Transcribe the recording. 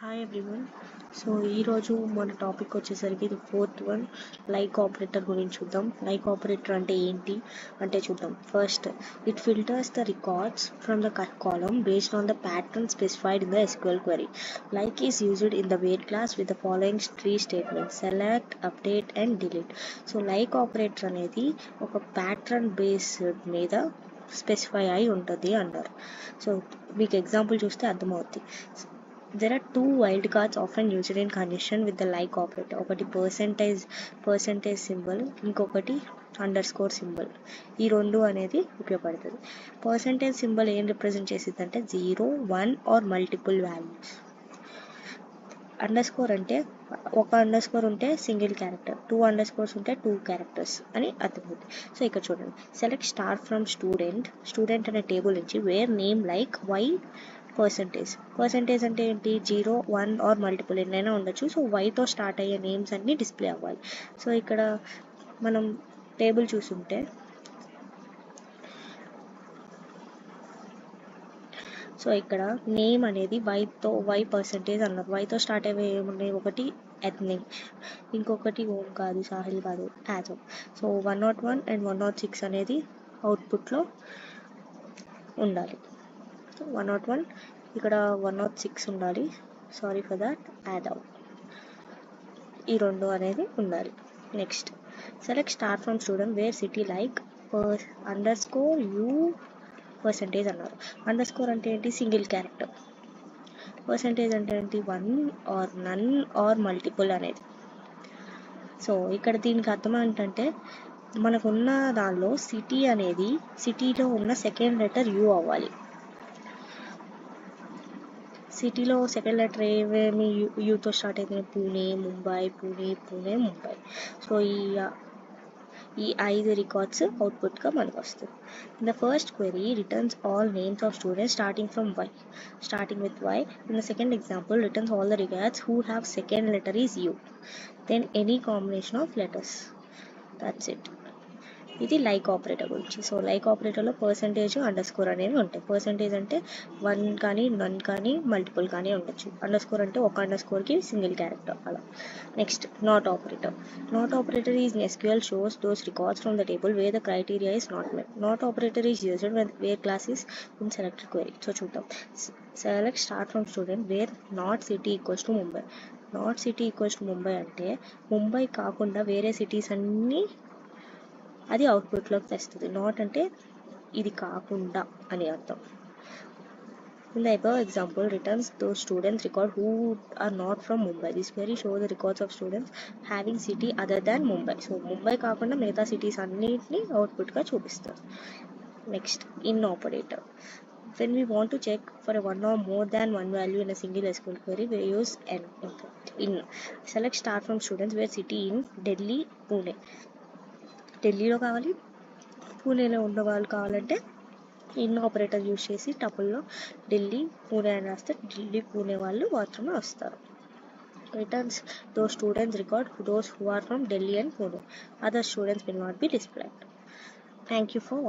Hi everyone. So ఈరోజు మన topic వచ్చేసరికి ఇది ఫోర్త్ వన్, లైక్ ఆపరేటర్ గురించి చూద్దాం. లైక్ ఆపరేటర్ అంటే ఏంటి అంటే చూద్దాం. First, it filters the records from the column based on the pattern specified in the SQL query. Like is used in the wait class with the following three statements: select, update and delete. So like operator అనేది ఒక pattern based మీద specify అయి ఉంటుంది అంటారు. So మీకు example చూస్తే అర్థమవుతుంది. There are two wildcards often used in conjunction with the like operator. ఒకటి పర్సెంటేజ్ సింబల్, ఇంకొకటి అండర్స్కోర్ సింబల్. ఈ రెండు అనేది ఉపయోగపడుతుంది. పర్సెంటేజ్ సింబల్ ఏం రిప్రజెంట్ చేసింది అంటే 0, 1 ఆర్ మల్టిపుల్ వాల్యూస్. అండర్స్కోర్ అంటే ఒక అండర్స్కోర్ ఉంటే సింగిల్ క్యారెక్టర్, 2 అండర్స్కోర్స్ ఉంటే 2 క్యారెక్టర్స్ అని అర్థమవుతుంది. సో ఇక్కడ చూడండి, సెలెక్ట్ స్టార్ ఫ్రమ్ స్టూడెంట్ అనే టేబుల్ నుంచి where name like Y percentage అంటే ఏంటి? 0, 1 ఆర్ మల్టిపుల్ ఎన్నైనా ఉండొచ్చు. సో వైతో స్టార్ట్ అయ్యే నేమ్స్ అన్నీ డిస్ప్లే అవ్వాలి. సో ఇక్కడ మనం టేబుల్ చూసుంటే సో ఇక్కడ నేమ్ అనేది వై పర్సెంటేజ్ అన్నారు. వైతో స్టార్ట్ అయ్యే ఏమున్నాయి? ఒకటి ఎథ్నిక్, ఇంకొకటి ఓం కాదు, సాహిల్ కాదు, యాజమ్. సో 101 అండ్ 106 అనేది అవుట్పుట్లో ఉండాలి. 101 ఇక్కడ 106 ఉండాలి. Sorry for that, add out. ఈ రెండు అనేది ఉండాలి. Next, select star from student where city like underscore U percentage అన్నారు. అండర్స్కోర్ అంటే ఏంటి? Single character. పర్సెంటేజ్ అంటే ఏంటి? 1 ఆర్ నన్ ఆర్ మల్టిపుల్ అనేది. సో ఇక్కడ దీనికి అర్థం ఏంటంటే మనకున్న దానిలో సిటీలో ఉన్న సెకండ్ లెటర్ యూ అవ్వాలి. సిటీలో సెకండ్ లెటర్ ఏమేమి యూతో స్టార్ట్ అయితే పూణే, ముంబై. సో ఈ 5 రికార్డ్స్ అవుట్పుట్గా మనకు వస్తుంది. The first query returns all names of students starting with Y. In the second example returns all the records who have second letter is U, then any combination of letters. That's it. ఇది like operator గురించి. So like ఆపరేటర్లో percentage, underscore అనేవి ఉంటాయి. Percentage అంటే 1 కానీ, నన్ కానీ, multiple కానీ ఉండొచ్చు. అండర్స్కోర్ అంటే ఒక అండర్స్కోర్కి సింగిల్ క్యారెక్టర్ అలా. Next, not operator is SQL shows those records from the table where the criteria is not met. Not operator is used where clause is in selected query. So చూద్దాం. Select star from student where not city equals to Mumbai. Not city equals to Mumbai అంటే ముంబై కాకుండా వేరే cities అన్నీ అది అవుట్పుట్లోకి తెస్తుంది. Not అంటే ఇది కాకుండా అని అర్థం. In the above example returns those students record who are not from Mumbai. This query shows the records of students having city other than Mumbai. So Mumbai కాకుండా మిగతా సిటీస్ అన్నిటిని అవుట్పుట్గా చూపిస్తారు. Next, in operator. When we want to check for one or more than one value in a single SQL query, we use in. Select star from students where city in Delhi, Pune. ఢిల్లీలో కావాలి, పూణేలో ఉన్న వాళ్ళు కావాలంటే in operator use చేసి టపుల్లో ఢిల్లీ, పూణే అని రాస్తే ఢిల్లీ, పూణే వాళ్ళు మాత్రమే వస్తారు. Returns those students record those who are from Delhi and Pune. Other students will not be displayed. Thank you for